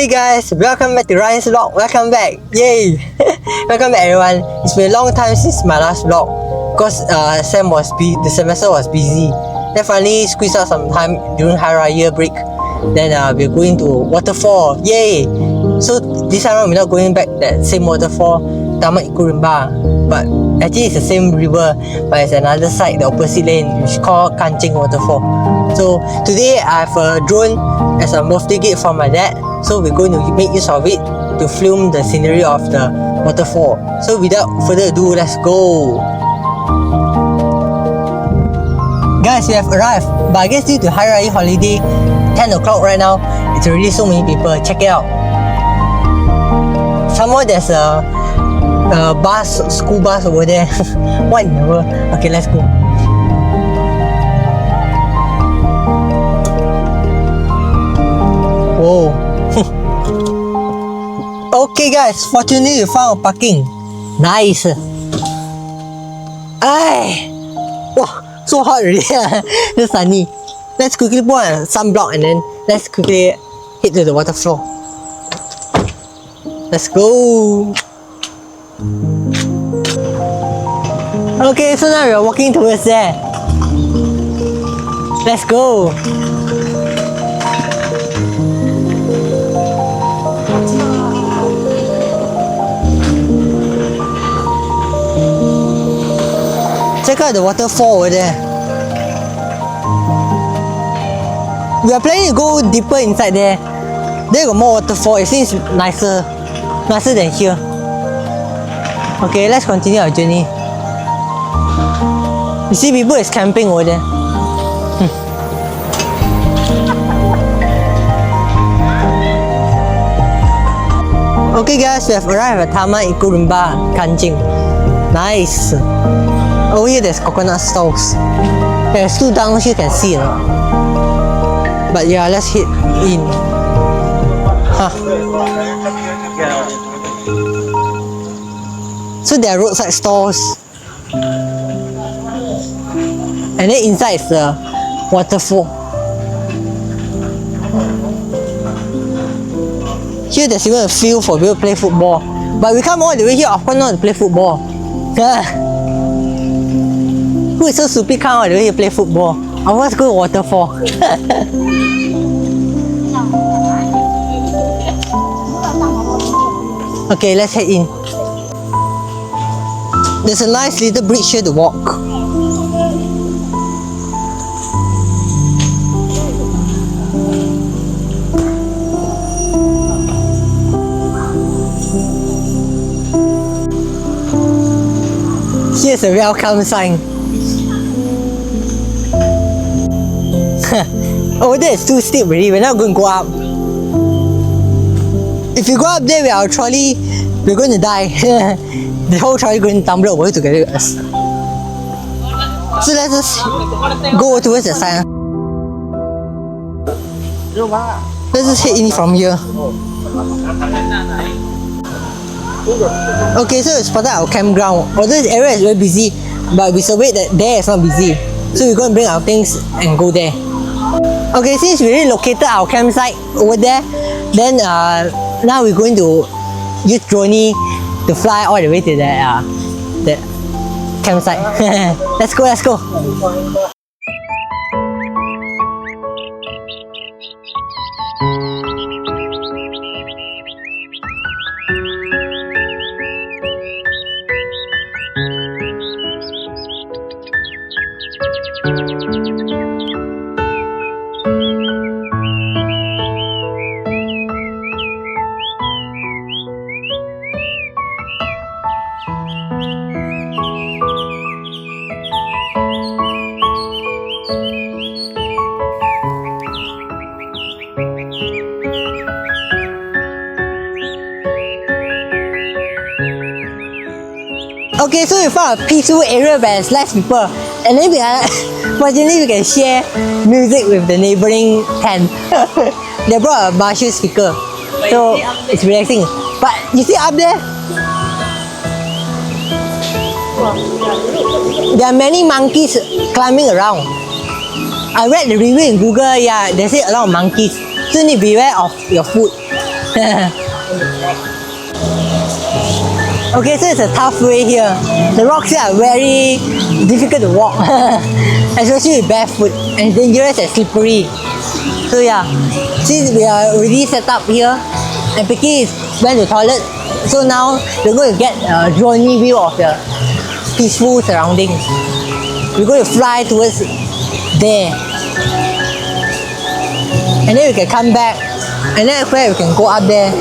Hey guys, welcome back to Ryan's vlog. Welcome back, yay! Welcome back everyone. It's been a long time since my last vlog because the semester was busy. Then finally squeezed out some time during Hari Raya break. Then we're going to Waterfall, yay! So this time we're not going back that same waterfall, Taman Rimba, but actually it's the same river, but it's another side, the opposite lane, which is called Kanching Waterfall. So today I have a drone as a birthday gift from my dad. So we're going to make use of it to film the scenery of the waterfall. So without further ado, let's go. Guys, we have arrived, but I guess due to Hari Raya holiday, 10 o'clock right now, it's already so many people. Check it out. Somewhere there's a school bus over there. What in the world? Okay, let's go. Whoa. Okay guys, fortunately we found a parking. Nice. Ay, wow, so hot already. It's sunny. Let's quickly put on a sunblock and then let's quickly head to the waterfall. Let's go. Okay, so now we are walking towards there. Let's go. Check out the waterfall over there. We are planning to go deeper inside there. There got more waterfall. It seems nicer than here. Okay, let's continue our journey. You see people is camping over there. Okay guys, we have arrived at Taman Rimba, Kanching. Nice. Over here there's coconut stalls. There's two down here, you can see it. But yeah, let's head in. So there are roadside stalls. And then inside is the waterfall. Here there's even a field for people to play football. But we come all the way here, of course not to play football. Who is so stupid come all the way here to play football? I want to go to waterfall. Okay, let's head in. There's a nice little bridge here to walk. Here's a welcome sign. Over there it's too steep already, we're not going to go up. If you go up there with our trolley, we're going to die. The whole trolley going to tumble over together with us. So let's just go towards the sign. Let's just head in from here. Okay, so we spotted our campground. Although this area is very busy, but we surveyed that there is not busy. So we're going to bring our things and go there. Okay, since we already located our campsite over there, then now we're going to use drone to fly all the way to the campsite. Let's go, let's go. Okay, so we found a peaceful area where there's less people, and then fortunately we can share music with the neighboring tent. They brought a Marshall speaker, so it's relaxing. But you see up there, there are many monkeys climbing around. I read the review in Google, yeah, they say a lot of monkeys, so you need to beware of your food. Okay, so it's a tough way here. The rocks here are very difficult to walk, especially with barefoot, and it's dangerous and slippery. So yeah, since we are already set up here, and Picky went to the toilet, so now we're going to get a drone view of the peaceful surroundings. We're going to fly towards there, and then we can come back, and then after we can go up there.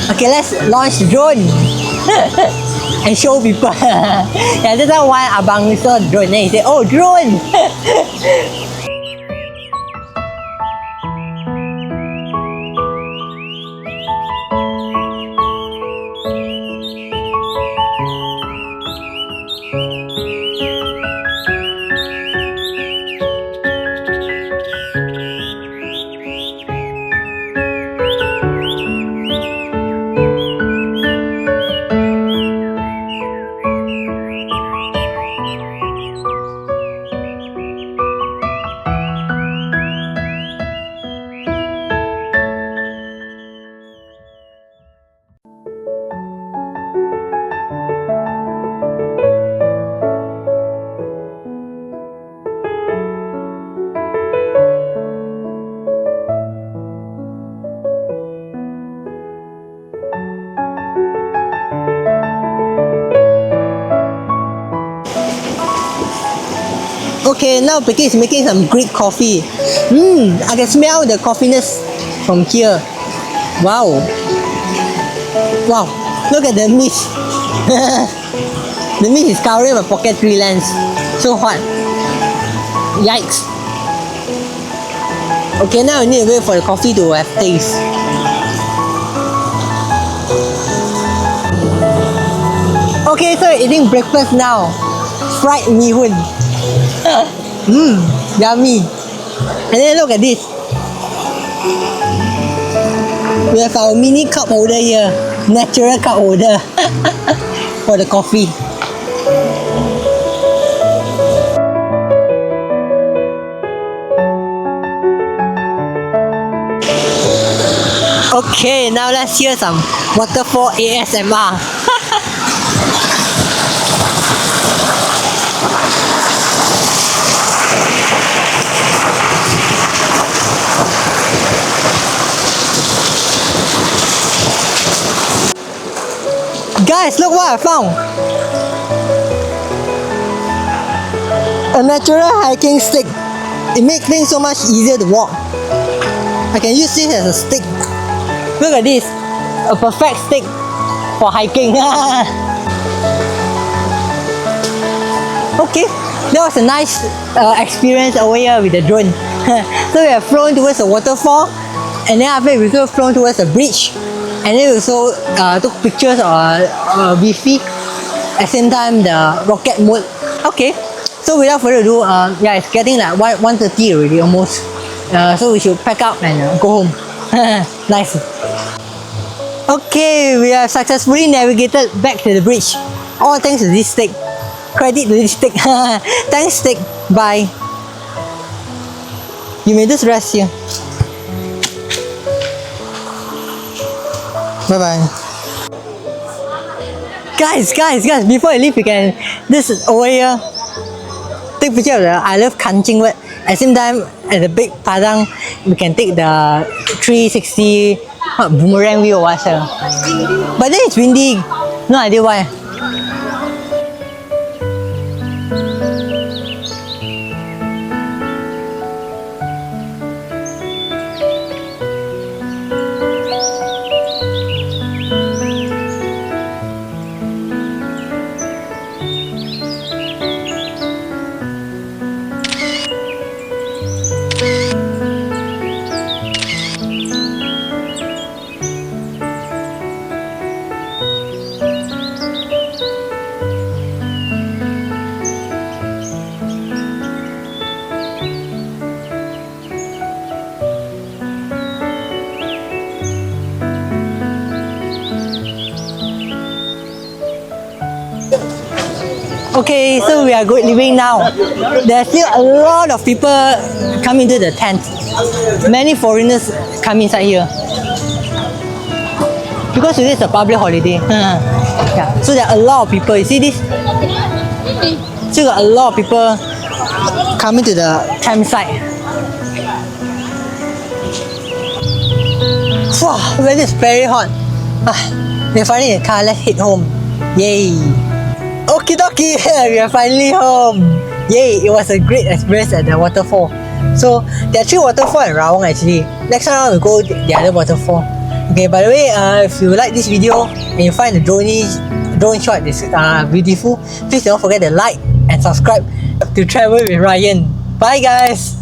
Okay, let's launch the drone and show people. Yeah, that's why Abang saw the drone, then he said, "Oh, drone!" Okay, now Picky is making some Greek coffee. I can smell the coffeeness from here. Wow. Wow, look at the mist. The mist is covering my pocket tree lens. So hot. Yikes. Okay, now I need to wait for the coffee to have taste. Okay, so we're eating breakfast now. Fried mee hoon. Yummy. And then look at this. We have our mini cup holder here. Natural cup holder for the coffee. Okay, now let's hear some waterfall ASMR. Guys, look what I found! A natural hiking stick. It makes things so much easier to walk. I can use this as a stick. Look at this, a perfect stick for hiking. Okay, that was a nice experience over here with the drone. So we have flown towards the waterfall, and then after we also flown towards the bridge, and then we also took pictures of Wi-Fi. At the same time, the rocket mode. Okay, so without further ado, yeah, it's getting like 1:30 already almost. So we should pack up and go home. Nice. Okay, we have successfully navigated back to the bridge. All thanks to this stick. Credit to this stick. Thanks, stick. Bye. You may just rest here. Bye bye. Guys, before you leave, you can this is over here. Take picture of the I love Kanching word. At the same time, at the big padang, we can take the 360 boomerang view or whatever. But then it's windy. No idea why. Okay, so we are leaving now. There's still a lot of people coming to the tent. Many foreigners come inside here. because today is a public holiday. Yeah, so there are a lot of people. You see this? So got a lot of people coming to the campsite. Wow, weather is very hot. We're finally in the car. Let's head home. Yay! Okie dokie, we are finally home. Yay! It was a great experience at the waterfall. So there are 3 waterfalls in Rawang actually. Next time we'll go the other waterfall. Okay, by the way, if you like this video and you find the drone shot is beautiful, please don't forget to like and subscribe to Travel with Ryan. Bye guys!